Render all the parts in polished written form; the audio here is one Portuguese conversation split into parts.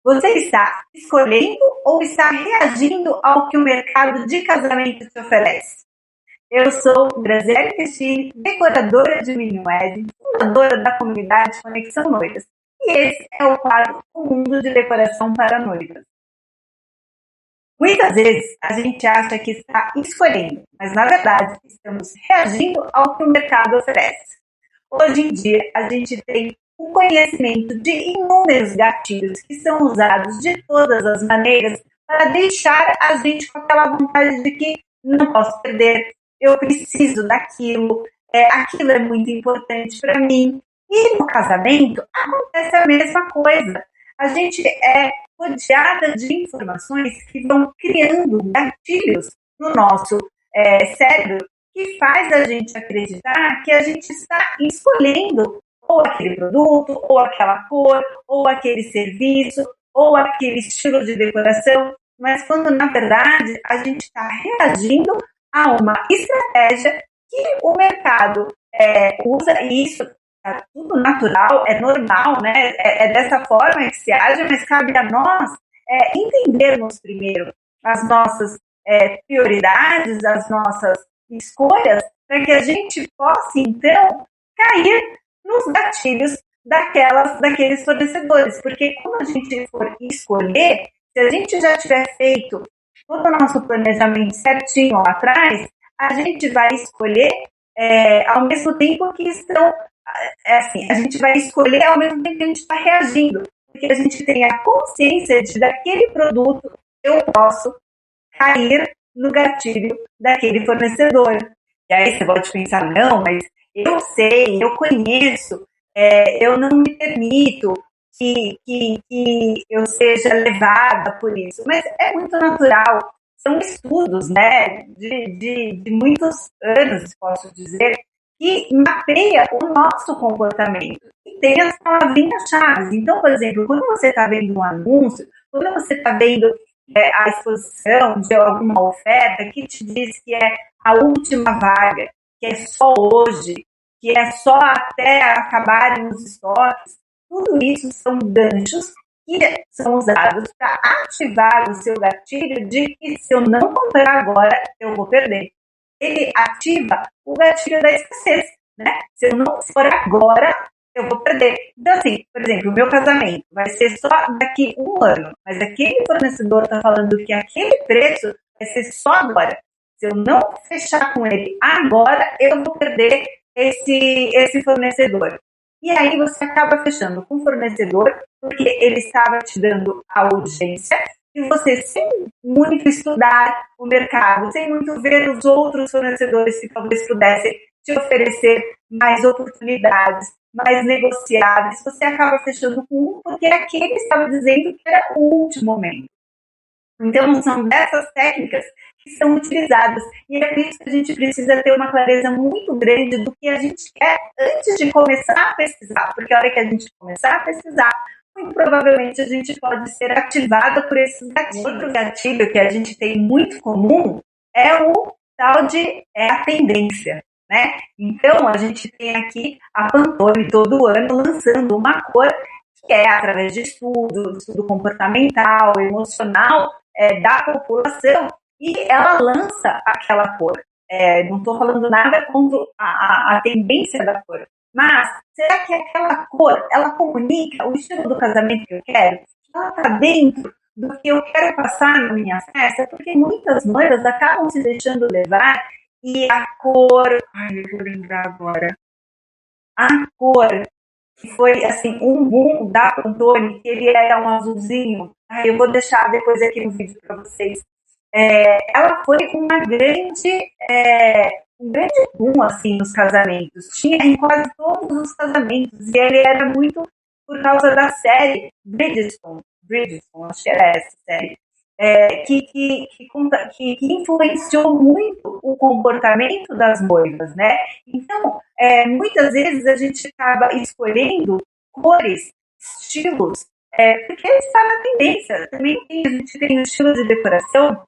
Você está escolhendo ou está reagindo ao que o mercado de casamento te oferece? Eu sou Graziele Testini, decoradora de mini wedding, fundadora da comunidade Conexão Noivas. E esse é o quadro O Mundo de Decoração para Noivas. Muitas vezes a gente acha que está escolhendo, mas na verdade estamos reagindo ao que o mercado oferece. Hoje em dia a gente tem o conhecimento de inúmeros gatilhos que são usados de todas as maneiras para deixar a gente com aquela vontade de que não posso perder, eu preciso daquilo, aquilo é muito importante para mim. E no casamento acontece a mesma coisa. A gente é rodeada de informações que vão criando gatilhos no nosso cérebro que faz a gente acreditar que a gente está escolhendo ou aquele produto, ou aquela cor, ou aquele serviço, ou aquele estilo de decoração, mas quando na verdade a gente está reagindo a uma estratégia que o mercado usa, e isso é tudo natural, é normal, né? É dessa forma que se age, mas cabe a nós entendermos primeiro as nossas prioridades, as nossas escolhas, para que a gente possa, então, cair nos gatilhos daqueles fornecedores. Porque quando a gente for escolher, se a gente já tiver feito todo o nosso planejamento certinho lá atrás, a gente vai escolher ao mesmo tempo que estão... a gente vai escolher ao mesmo tempo que a gente está reagindo, porque a gente tem a consciência de daquele produto eu posso cair no gatilho daquele fornecedor. E aí você pode pensar, não, mas eu sei, eu conheço, eu não me permito que eu seja levada por isso. Mas é muito natural. São estudos, né, de muitos anos, posso dizer, que mapeia o nosso comportamento e tem as palavrinhas-chave. Então, por exemplo, quando você está vendo um anúncio, quando você está vendo a exposição de alguma oferta que te diz que é a última vaga, que é só hoje, que é só até acabarem os estoques, tudo isso são ganchos que são usados para ativar o seu gatilho de que se eu não comprar agora, eu vou perder. Ele ativa o gatilho da escassez, né? Se eu não for agora, eu vou perder. Então, assim, por exemplo, o meu casamento vai ser só daqui um ano, mas aquele fornecedor está falando que aquele preço vai ser só agora. Se eu não fechar com ele agora, eu vou perder esse fornecedor. E aí você acaba fechando com o fornecedor, porque ele estava te dando a urgência, e você, sem muito estudar o mercado, sem muito ver os outros fornecedores que talvez pudessem te oferecer mais oportunidades, mais negociáveis, você acaba fechando com um, porque aquele estava dizendo que era o último momento. Então, são dessas técnicas que são utilizadas. E é por isso que a gente precisa ter uma clareza muito grande do que a gente quer antes de começar a pesquisar. Porque a hora que a gente começar a pesquisar, muito provavelmente a gente pode ser ativada por esses gatilhos. Outro gatilho que a gente tem muito comum é o tal de a tendência, né? Então, a gente tem aqui a Pantone todo ano lançando uma cor que é através de estudo comportamental, emocional da população, e ela lança aquela cor. Não estou falando nada contra a tendência da cor, mas será que aquela cor, ela comunica o estilo do casamento que eu quero? Ela está dentro do que eu quero passar na minha festa? Porque muitas noivas acabam se deixando levar e a cor... Ai, eu vou lembrar agora. A cor que foi assim, um boom da Pantone, que ele era um azulzinho. Eu vou deixar depois aqui no vídeo para vocês. Ela foi um grande boom assim, nos casamentos. Tinha em quase todos os casamentos. E ele era muito por causa da série Bridgerton, acho que era essa série. Que influenciou muito o comportamento das noivas, né? Então, muitas vezes a gente acaba escolhendo cores, estilos, porque está na tendência. Também a gente tem o estilo de decoração,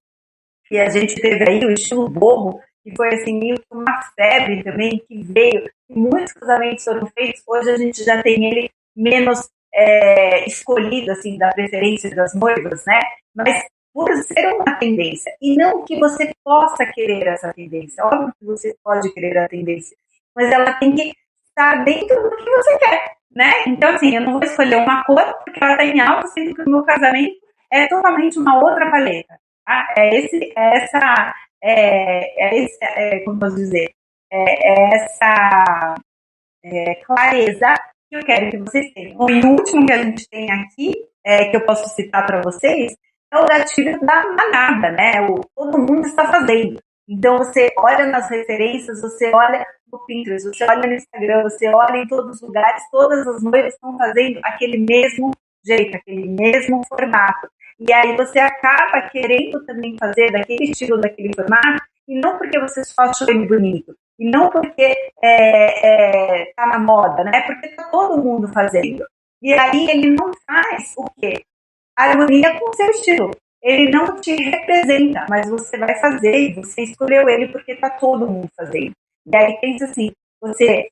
e a gente teve aí o estilo boho, que foi assim, meio que uma febre também, que veio, muitos casamentos foram feitos, hoje a gente já tem ele menos escolhido, assim, da preferência das noivas, né? Mas por ser uma tendência, e não que você possa querer essa tendência. Óbvio que você pode querer a tendência, mas ela tem que estar dentro do que você quer, né? Então, assim, eu não vou escolher uma cor porque ela está em alta, sendo que o meu casamento é totalmente uma outra paleta. Tá? Como posso dizer, essa clareza que eu quero que vocês tenham. E o último que a gente tem aqui, que eu posso citar para vocês, é o gatilho da manada, né? Todo mundo está fazendo. Então, você olha nas referências, você olha no Pinterest, você olha no Instagram, você olha em todos os lugares, todas as noivas estão fazendo aquele mesmo jeito, aquele mesmo formato. E aí você acaba querendo também fazer daquele estilo, daquele formato, e não porque você só achou ele bonito, e não porque tá na moda, né? Porque tá todo mundo fazendo. E aí ele não faz o quê? Harmonia com o seu estilo. Ele não te representa, mas você vai fazer, e você escolheu ele porque tá todo mundo fazendo. E aí pensa assim, você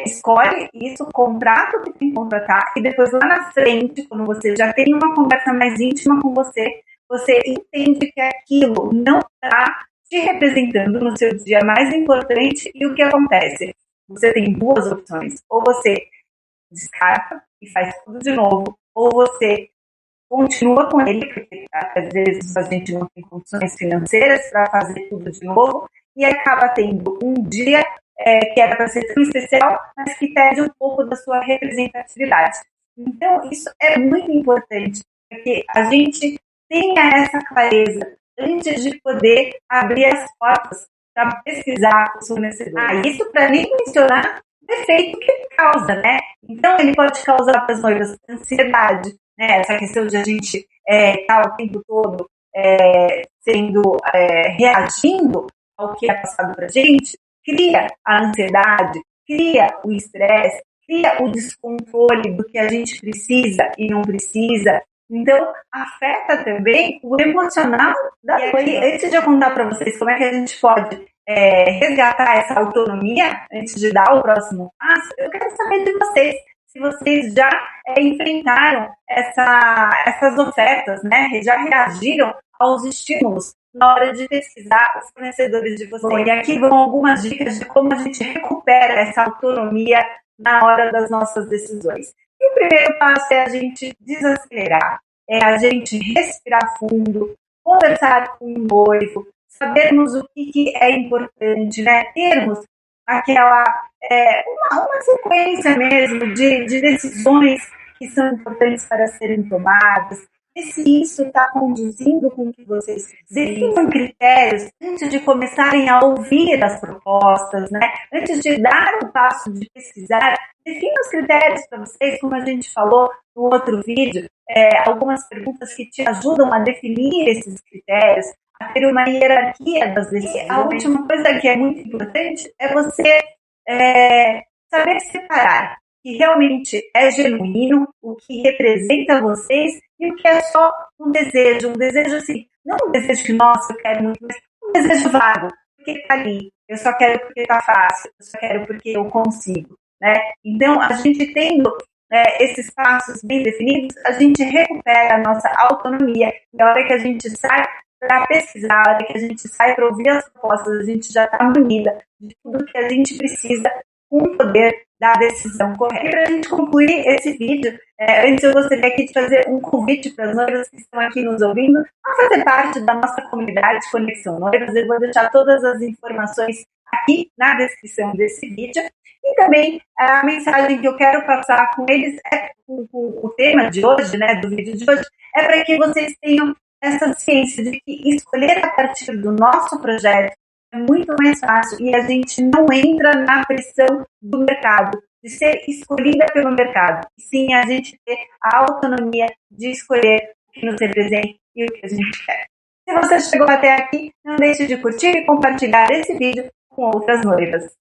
escolhe isso, contrata o que tem que contratar, e depois lá na frente, quando você já tem uma conversa mais íntima com você, você entende que aquilo não está te representando no seu dia mais importante, e o que acontece? Você tem duas opções, ou você descarta e faz tudo de novo, ou você continua com ele, porque às vezes a gente não tem condições financeiras para fazer tudo de novo, e acaba tendo um dia que era para ser tão especial, mas que perde um pouco da sua representatividade. Então, isso é muito importante, porque a gente tenha essa clareza antes de poder abrir as portas para pesquisar os fornecedores. Isso para nem mencionar o efeito que ele causa, né? Então, ele pode causar para as noivas ansiedade, né? Essa questão de a gente estar o tempo todo reagindo ao que é passado para a gente, cria a ansiedade, cria o estresse, cria o descontrole do que a gente precisa e não precisa. Então, afeta também o emocional da noiva. Antes de eu contar para vocês como é que a gente pode resgatar essa autonomia, antes de dar o próximo passo, eu quero saber de vocês, se vocês já enfrentaram essas ofertas, né? Já reagiram aos estímulos na hora de pesquisar os fornecedores de vocês. Bom, e aqui vão algumas dicas de como a gente recupera essa autonomia na hora das nossas decisões. E o primeiro passo é a gente desacelerar, é a gente respirar fundo, conversar com o noivo, sabermos o que é importante, né? Termos aquela uma sequência mesmo de decisões que são importantes para serem tomadas, e se isso está conduzindo com o que vocês definam critérios antes de começarem a ouvir as propostas, né? Antes de dar o passo de pesquisar, defina os critérios para vocês, como a gente falou no outro vídeo, algumas perguntas que te ajudam a definir esses critérios, a ter uma hierarquia das decisões. E a última coisa que é muito importante é você saber separar o que realmente é genuíno, o que representa vocês e o que é só um desejo assim, não um desejo que, nossa, eu quero muito, mas um desejo vago, porque tá ali, eu só quero porque tá fácil, eu só quero porque eu consigo, né? Então, a gente tendo esses passos bem definidos, a gente recupera a nossa autonomia, e a hora que a gente sai para pesquisar, a hora que a gente sai para ouvir as propostas, a gente já está munida de tudo que a gente precisa com o poder da decisão correta. E para a gente concluir esse vídeo, antes eu gostaria aqui de fazer um convite para as noivas que estão aqui nos ouvindo a fazer parte da nossa comunidade Conexão Noivas. Eu vou deixar todas as informações aqui na descrição desse vídeo. E também a mensagem que eu quero passar com eles, o tema de hoje, né, do vídeo de hoje, é para que vocês tenham essa ciência de que escolher a partir do nosso projeto é muito mais fácil e a gente não entra na pressão do mercado, de ser escolhida pelo mercado. E sim, a gente ter a autonomia de escolher o que nos representa e o que a gente quer. Se você chegou até aqui, não deixe de curtir e compartilhar esse vídeo com outras noivas.